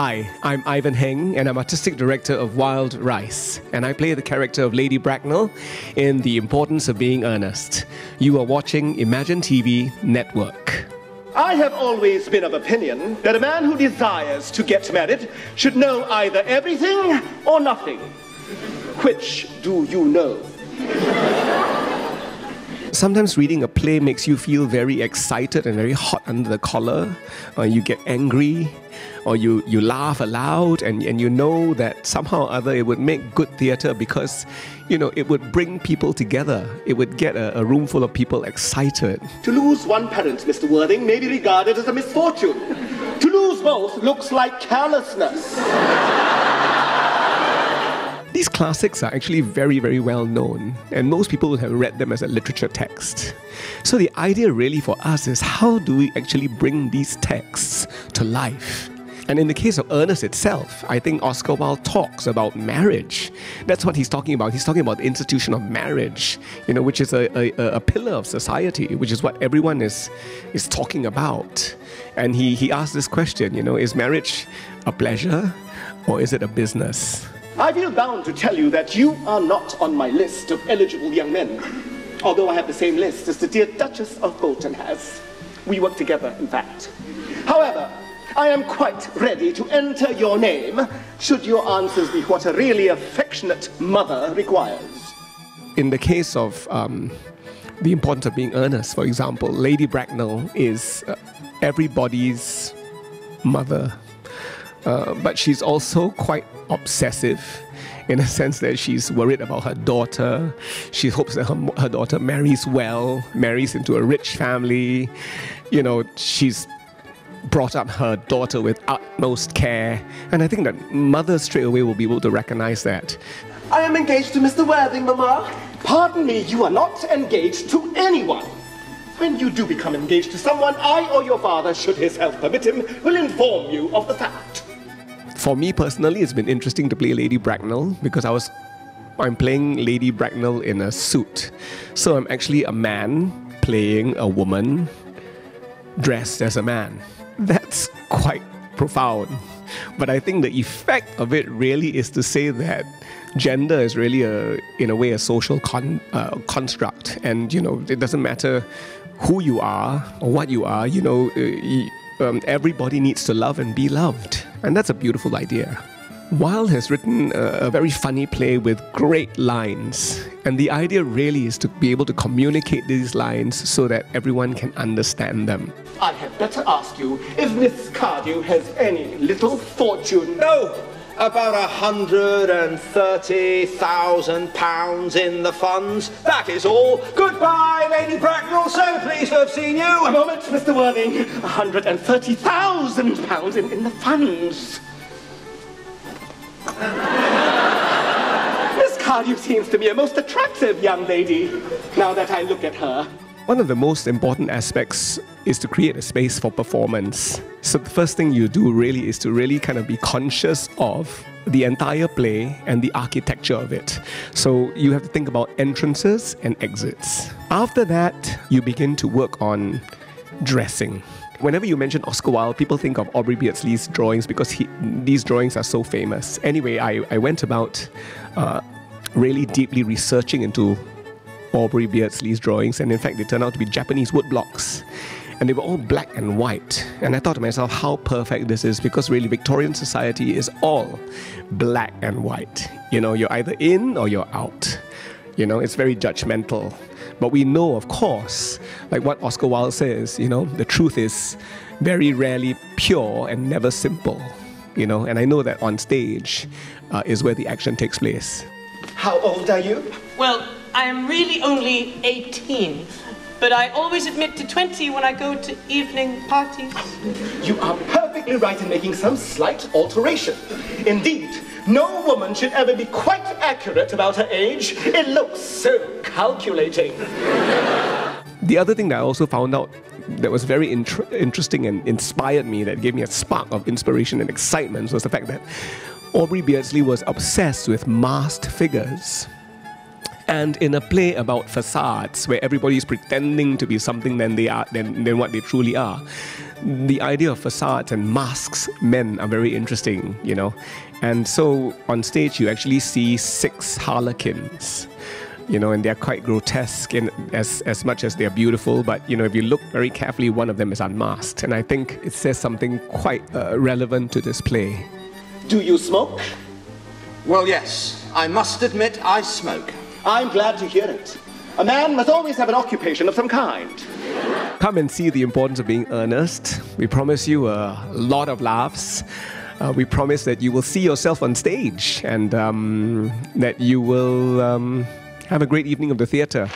Hi, I'm Ivan Heng, and I'm Artistic Director of Wild Rice, and I play the character of Lady Bracknell in The Importance of Being Earnest. You are watching Imagine TV Network. I have always been of opinion that a man who desires to get married should know either everything or nothing. Which do you know? Sometimes reading a play makes you feel very excited and very hot under the collar, or you get angry, or you laugh aloud, and you know that somehow or other it would make good theatre because, it would bring people together. It would get a room full of people excited. To lose one parent, Mr. Worthing, may be regarded as a misfortune. To lose both looks like carelessness. These classics are actually very, very well known, and most people would have read them as a literature text. So the idea really for us is, how do we actually bring these texts to life? And in the case of Ernest itself, I think Oscar Wilde talks about marriage. That's what he's talking about. He's talking about the institution of marriage, which is a pillar of society, which is what everyone is talking about. And he asks this question, is marriage a pleasure or is it a business? I feel bound to tell you that you are not on my list of eligible young men. Although I have the same list as the dear Duchess of Bolton has. We work together, in fact. However, I am quite ready to enter your name, should your answers be what a really affectionate mother requires. In the case of The Importance of Being Earnest, for example, Lady Bracknell is everybody's mother. But she's also quite obsessive in a sense that she's worried about her daughter. She hopes that her daughter marries well, marries into a rich family. She's brought up her daughter with utmost care. And I think that mothers straight away will be able to recognize that. I am engaged to Mr. Worthing, Mama. Pardon me, you are not engaged to anyone. When you do become engaged to someone, I or your father, should his health permit him, will inform you of the fact. For me personally, it's been interesting to play Lady Bracknell because I'm playing Lady Bracknell in a suit. So I'm actually a man playing a woman dressed as a man. That's quite profound. But I think the effect of it really is to say that gender is really, in a way, a social construct. And, it doesn't matter who you are or what you are, everybody needs to love and be loved. And that's a beautiful idea. Wilde has written a very funny play with great lines. And the idea really is to be able to communicate these lines so that everyone can understand them. I had better ask you if Miss Cardew has any little fortune. No! About £130,000 in the funds. That is all. Goodbye, Lady Bracknell. So pleased to have seen you. A moment, Mr. Worthing. £130,000 in the funds. Miss Cardew seems to be a most attractive young lady, now that I look at her. One of the most important aspects is to create a space for performance. So the first thing you do really is to really kind of be conscious of the entire play and the architecture of it. So you have to think about entrances and exits. After that, you begin to work on dressing. Whenever you mention Oscar Wilde, people think of Aubrey Beardsley's drawings because these drawings are so famous. Anyway, I went about really deeply researching into Aubrey Beardsley's drawings, and in fact they turned out to be Japanese wood blocks, and they were all black and white. And I thought to myself, how perfect this is, because really Victorian society is all black and white. You're either in or you're out. It's very judgmental. But we know, of course, like what Oscar Wilde says, the truth is very rarely pure and never simple. And I know that on stage is where the action takes place. How old are you? Well, I am really only 18, but I always admit to 20 when I go to evening parties. You are perfectly right in making some slight alteration. Indeed, no woman should ever be quite accurate about her age. It looks so calculating. The other thing that I also found out that was very interesting and inspired me, that gave me a spark of inspiration and excitement, was the fact that Aubrey Beardsley was obsessed with masked figures. And in a play about facades, where everybody is pretending to be something than what they truly are, the idea of facades and masks men are very interesting, you know. And so on stage, you actually see 6 harlequins, you know, and they're quite grotesque in as much as they're beautiful. But, you know, if you look very carefully, one of them is unmasked. And I think it says something quite relevant to this play. Do you smoke? Well, yes, I must admit I smoke. I'm glad to hear it. A man must always have an occupation of some kind. Come and see The Importance of Being Earnest. We promise you a lot of laughs. We promise that you will see yourself on stage and that you will have a great evening of the theatre.